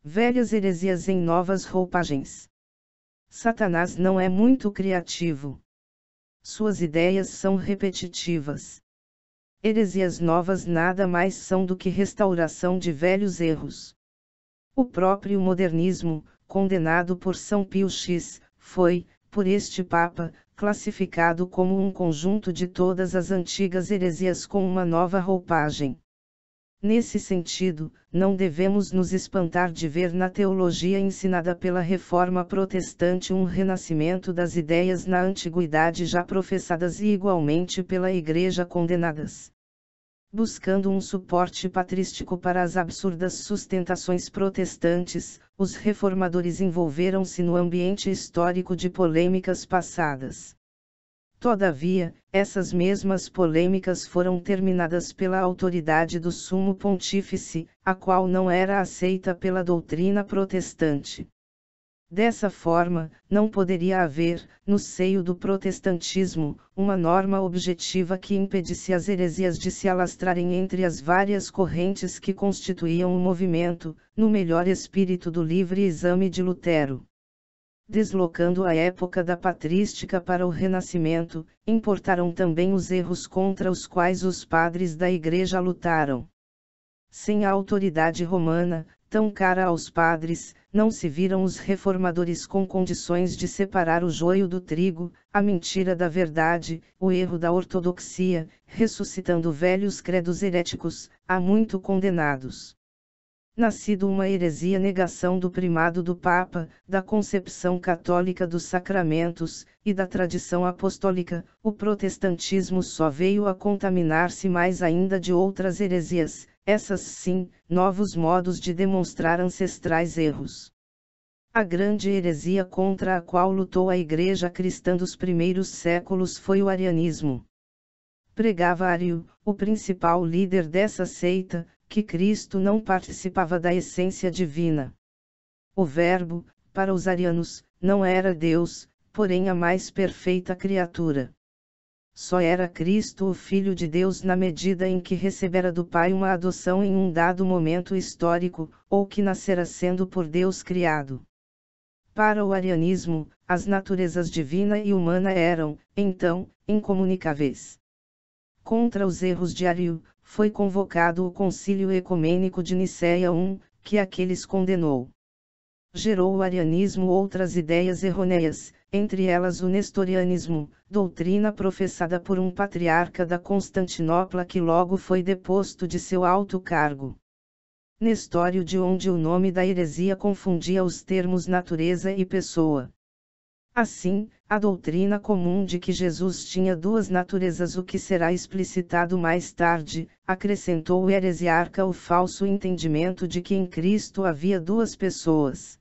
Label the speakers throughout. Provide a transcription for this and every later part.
Speaker 1: velhas heresias em novas roupagens. Satanás não é muito criativo. Suas ideias são repetitivas. Heresias novas nada mais são do que restauração de velhos erros. O próprio modernismo, condenado por São Pio X, foi, por este Papa, classificado como um conjunto de todas as antigas heresias com uma nova roupagem. Nesse sentido, não devemos nos espantar de ver na teologia ensinada pela Reforma Protestante um renascimento das ideias na antiguidade já professadas e igualmente pela Igreja condenadas. Buscando um suporte patrístico para as absurdas sustentações protestantes, os reformadores envolveram-se no ambiente histórico de polêmicas passadas. Todavia, essas mesmas polêmicas foram terminadas pela autoridade do Sumo Pontífice, a qual não era aceita pela doutrina protestante. Dessa forma, não poderia haver, no seio do protestantismo, uma norma objetiva que impedisse as heresias de se alastrarem entre as várias correntes que constituíam o movimento, no melhor espírito do livre exame de Lutero. Deslocando a época da patrística para o Renascimento, importaram também os erros contra os quais os padres da Igreja lutaram. Sem a autoridade romana, tão cara aos padres, não se viram os reformadores com condições de separar o joio do trigo, a mentira da verdade, o erro da ortodoxia, ressuscitando velhos credos heréticos, há muito condenados. Nascido uma heresia negação do primado do Papa, da concepção católica dos sacramentos, e da tradição apostólica, o protestantismo só veio a contaminar-se mais ainda de outras heresias, essas sim, novos modos de demonstrar ancestrais erros. A grande heresia contra a qual lutou a Igreja cristã dos primeiros séculos foi o arianismo. Pregava Ario, o principal líder dessa seita, que Cristo não participava da essência divina. O Verbo, para os arianos, não era Deus, porém a mais perfeita criatura. Só era Cristo o Filho de Deus na medida em que recebera do Pai uma adoção em um dado momento histórico, ou que nascera sendo por Deus criado. Para o arianismo, as naturezas divina e humana eram, então, incomunicáveis. Contra os erros de Ario, foi convocado o Concílio Ecumênico de Nicéia I, que aqueles condenou. Gerou o arianismo outras ideias errôneas, entre elas o nestorianismo, doutrina professada por um patriarca da Constantinopla que logo foi deposto de seu alto cargo. Nestório, de onde o nome da heresia confundia os termos natureza e pessoa. Assim, a doutrina comum de que Jesus tinha duas naturezas, o que será explicitado mais tarde, acrescentou o heresiarca o falso entendimento de que em Cristo havia duas pessoas.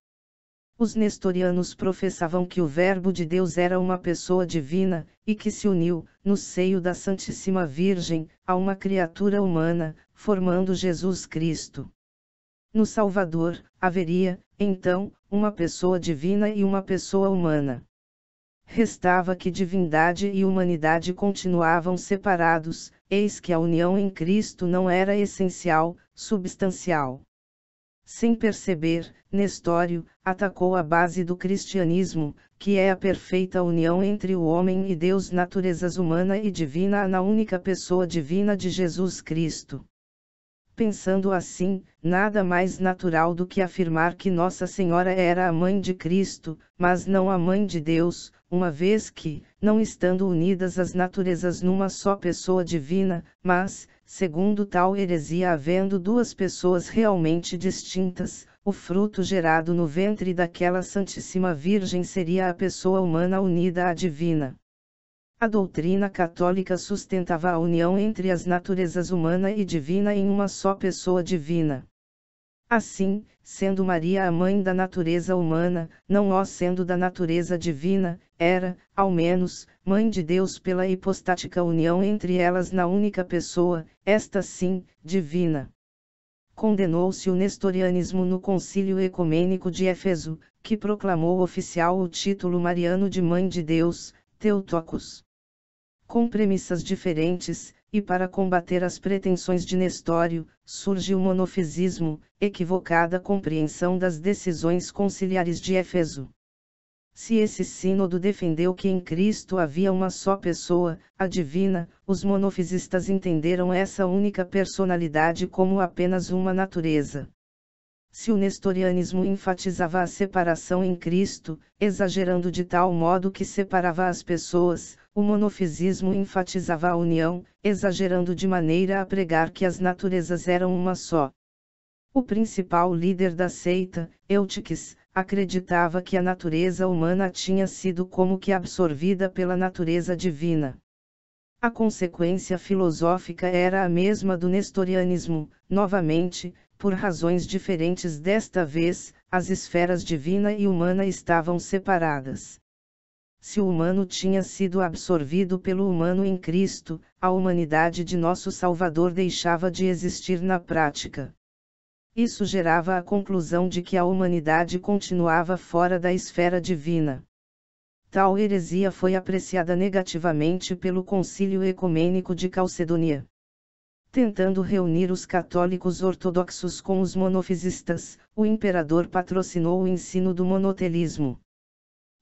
Speaker 1: Os nestorianos professavam que o Verbo de Deus era uma pessoa divina, e que se uniu, no seio da Santíssima Virgem, a uma criatura humana, formando Jesus Cristo. No Salvador, haveria, então, uma pessoa divina e uma pessoa humana. Restava que divindade e humanidade continuavam separados, eis que a união em Cristo não era essencial, substancial. Sem perceber, Nestório atacou a base do cristianismo, que é a perfeita união entre o homem e Deus, naturezas humana e divina na única pessoa divina de Jesus Cristo. Pensando assim, nada mais natural do que afirmar que Nossa Senhora era a mãe de Cristo, mas não a mãe de Deus, uma vez que, não estando unidas as naturezas numa só pessoa divina, mas, segundo tal heresia, havendo duas pessoas realmente distintas, o fruto gerado no ventre daquela Santíssima Virgem seria a pessoa humana unida à divina. A doutrina católica sustentava a união entre as naturezas humana e divina em uma só pessoa divina. Assim, sendo Maria a mãe da natureza humana, não ó sendo da natureza divina, era, ao menos, mãe de Deus pela hipostática união entre elas na única pessoa, esta sim, divina. Condenou-se o nestorianismo no Concílio Ecumênico de Éfeso, que proclamou oficial o título mariano de Mãe de Deus, Theotokos. Com premissas diferentes, e para combater as pretensões de Nestório, surge o monofisismo, equivocada compreensão das decisões conciliares de Éfeso. Se esse sínodo defendeu que em Cristo havia uma só pessoa, a divina, os monofisistas entenderam essa única personalidade como apenas uma natureza. Se o nestorianismo enfatizava a separação em Cristo, exagerando de tal modo que separava as pessoas, o monofisismo enfatizava a união, exagerando de maneira a pregar que as naturezas eram uma só. O principal líder da seita, Eutiques, acreditava que a natureza humana tinha sido como que absorvida pela natureza divina. A consequência filosófica era a mesma do nestorianismo, novamente, por razões diferentes desta vez, as esferas divina e humana estavam separadas. Se o humano tinha sido absorvido pelo humano em Cristo, a humanidade de nosso Salvador deixava de existir na prática. Isso gerava a conclusão de que a humanidade continuava fora da esfera divina. Tal heresia foi apreciada negativamente pelo Concílio Ecumênico de Calcedônia. Tentando reunir os católicos ortodoxos com os monofisistas, o imperador patrocinou o ensino do monotelismo.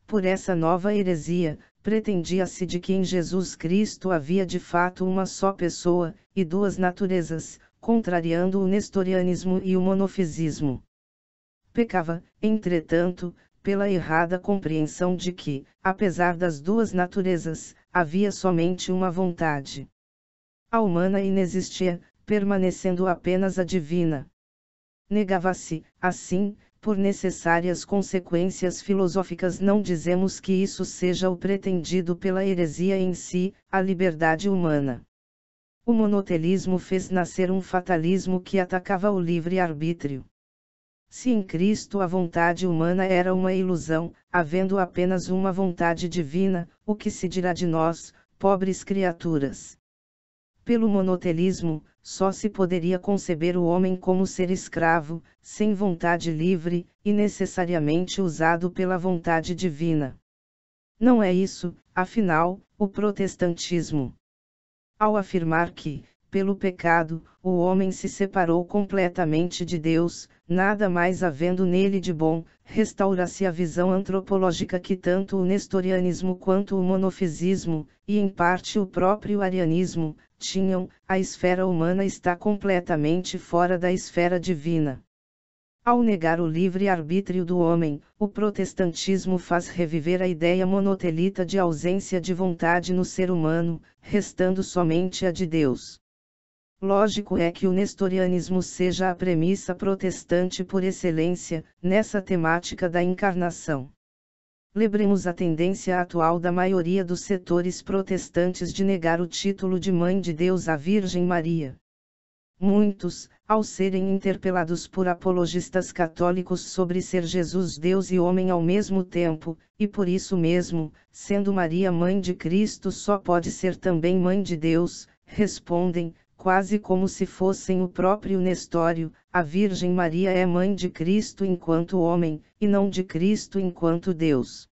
Speaker 1: Por essa nova heresia, pretendia-se de que em Jesus Cristo havia de fato uma só pessoa, e duas naturezas, contrariando o nestorianismo e o monofisismo. Pecava, entretanto, pela errada compreensão de que, apesar das duas naturezas, havia somente uma vontade. A humana inexistia, permanecendo apenas a divina. Negava-se, assim, por necessárias consequências filosóficas. Não dizemos que isso seja o pretendido pela heresia em si, a liberdade humana. O monotelismo fez nascer um fatalismo que atacava o livre-arbítrio. Se em Cristo a vontade humana era uma ilusão, havendo apenas uma vontade divina, o que se dirá de nós, pobres criaturas? Pelo monotelismo, só se poderia conceber o homem como ser escravo, sem vontade livre, e necessariamente usado pela vontade divina. Não é isso, afinal, o protestantismo. Ao afirmar que, pelo pecado, o homem se separou completamente de Deus, nada mais havendo nele de bom, restaura-se a visão antropológica que tanto o nestorianismo quanto o monofisismo, e em parte o próprio arianismo, tinham. A esfera humana está completamente fora da esfera divina. Ao negar o livre-arbítrio do homem, o protestantismo faz reviver a ideia monotelita de ausência de vontade no ser humano, restando somente a de Deus. Lógico é que o nestorianismo seja a premissa protestante por excelência, nessa temática da encarnação. Lembremos a tendência atual da maioria dos setores protestantes de negar o título de Mãe de Deus à Virgem Maria. Muitos, ao serem interpelados por apologistas católicos sobre ser Jesus Deus e homem ao mesmo tempo, e por isso mesmo, sendo Maria Mãe de Cristo só pode ser também Mãe de Deus, respondem, quase como se fossem o próprio Nestório, a Virgem Maria é Mãe de Cristo enquanto homem, e não de Cristo enquanto Deus.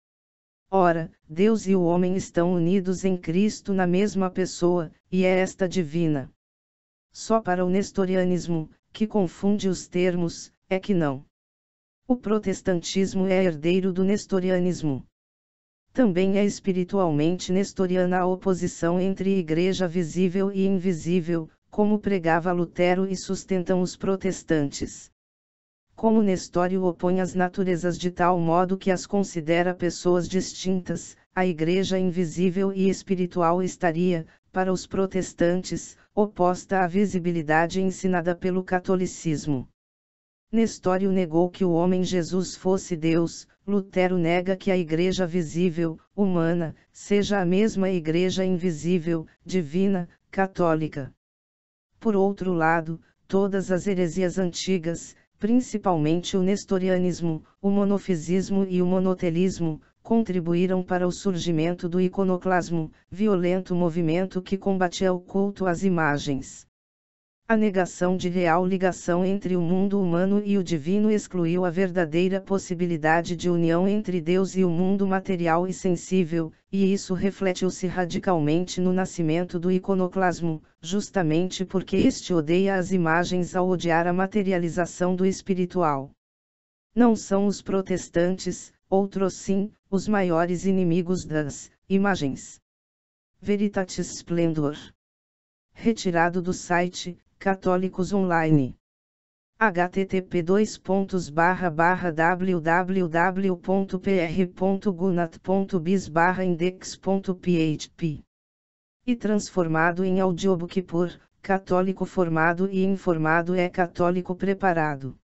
Speaker 1: Ora, Deus e o homem estão unidos em Cristo na mesma pessoa, e é esta divina. Só para o nestorianismo, que confunde os termos, é que não. O protestantismo é herdeiro do nestorianismo. Também é espiritualmente nestoriana a oposição entre igreja visível e invisível, como pregava Lutero e sustentam os protestantes. Como Nestório opõe as naturezas de tal modo que as considera pessoas distintas, a igreja invisível e espiritual estaria, para os protestantes, oposta à visibilidade ensinada pelo catolicismo. Nestório negou que o homem Jesus fosse Deus, Lutero nega que a igreja visível, humana, seja a mesma igreja invisível, divina, católica. Por outro lado, todas as heresias antigas, principalmente o nestorianismo, o monofisismo e o monotelismo, contribuíram para o surgimento do iconoclasmo, violento movimento que combatia o culto às imagens. A negação de real ligação entre o mundo humano e o divino excluiu a verdadeira possibilidade de união entre Deus e o mundo material e sensível, e isso refletiu-se radicalmente no nascimento do iconoclasmo, justamente porque este odeia as imagens ao odiar a materialização do espiritual. Não são os protestantes, outros sim, os maiores inimigos das imagens. Veritatis Splendor. Retirado do site Católicos Online. http://www.pr.gunat.biz/index.php. E transformado em audiobook por Católico Formado e Informado é Católico Preparado.